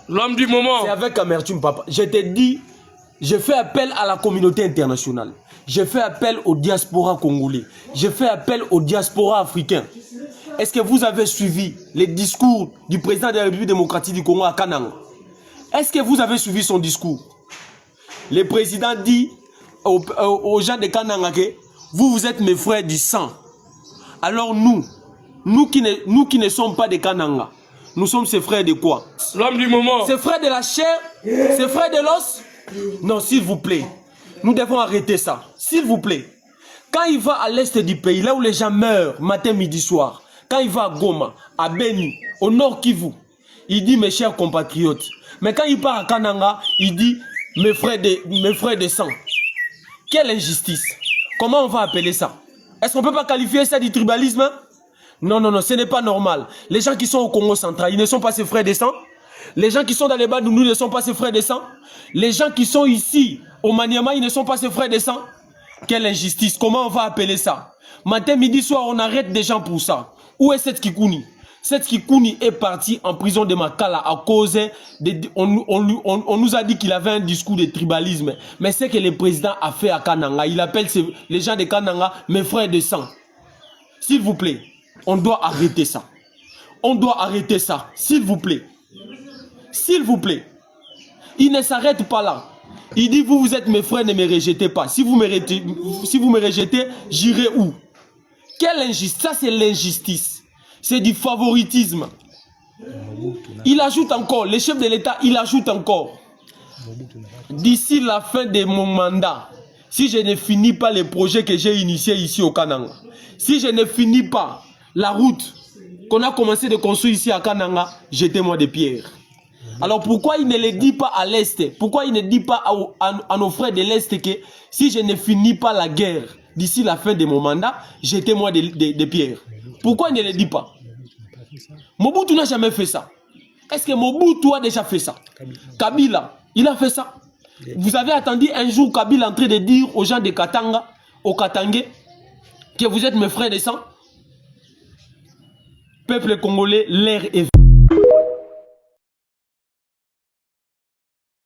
L'homme du moment. C'est avec amertume, papa. Je te dis, je fais appel à la communauté internationale. Je fais appel au diaspora congolais. Je fais appel au diaspora africain. Est-ce que vous avez suivi les discours du président de la République démocratique du Congo à Kananga? Est-ce que vous avez suivi son discours? Le président dit aux gens de Kananga que vous êtes mes frères du sang. Alors nous qui ne sommes pas de Kananga, nous sommes ses frères de quoi? L'homme du moment. Ses frères de la chair? Ses frères de l'os? Non, s'il vous plaît. Nous devons arrêter ça. S'il vous plaît. Quand il va à l'est du pays, là où les gens meurent, matin, midi, soir, quand il va à Goma, à Beni, au nord Kivu, il dit mes chers compatriotes. Mais quand il part à Kananga, il dit mes frères de sang. Quelle injustice. Comment on va appeler ça? Est-ce qu'on ne peut pas qualifier ça du tribalisme, hein? Non, non, non, ce n'est pas normal. Les gens qui sont au Congo central, ils ne sont pas ses frères de sang. Les gens qui sont dans les bas, nous ne sommes pas ses frères de sang. Les gens qui sont ici, au Maniama, ils ne sont pas ses frères de sang. Quelle injustice. Comment on va appeler ça? Matin, midi, soir, on arrête des gens pour ça. Où est cette Kikouni? Cette Kikouni est partie en prison de Makala à cause on nous a dit qu'il avait un discours de tribalisme. Mais c'est que le président a fait à Kananga. Il appelle les gens de Kananga mes frères de sang. S'il vous plaît, on doit arrêter ça. On doit arrêter ça. S'il vous plaît. S'il vous plaît. Il ne s'arrête pas là. Il dit, vous êtes mes frères, ne me rejetez pas. Si vous me rejetez, j'irai où? Quelle injustice? Ça, c'est l'injustice. C'est du favoritisme. Il ajoute encore, le chef de l'État, il ajoute encore. D'ici la fin de mon mandat, si je ne finis pas les projets que j'ai initiés ici au Kananga, si je ne finis pas la route qu'on a commencé de construire ici à Kananga, jetez-moi des pierres. Alors pourquoi il ne le dit pas à l'Est? Pourquoi il ne dit pas à nos frères de l'Est que si je ne finis pas la guerre d'ici la fin de mon mandat, jetez-moi des pierres? Pourquoi il ne le dit pas? Mobutu n'a jamais fait ça. Est-ce que Mobutu a déjà fait ça? Kabila, il a fait ça. Vous avez attendu un jour Kabila en train de dire aux gens de Katanga, aux Katangais, que vous êtes mes frères de sang? Peuple congolais, l'air est...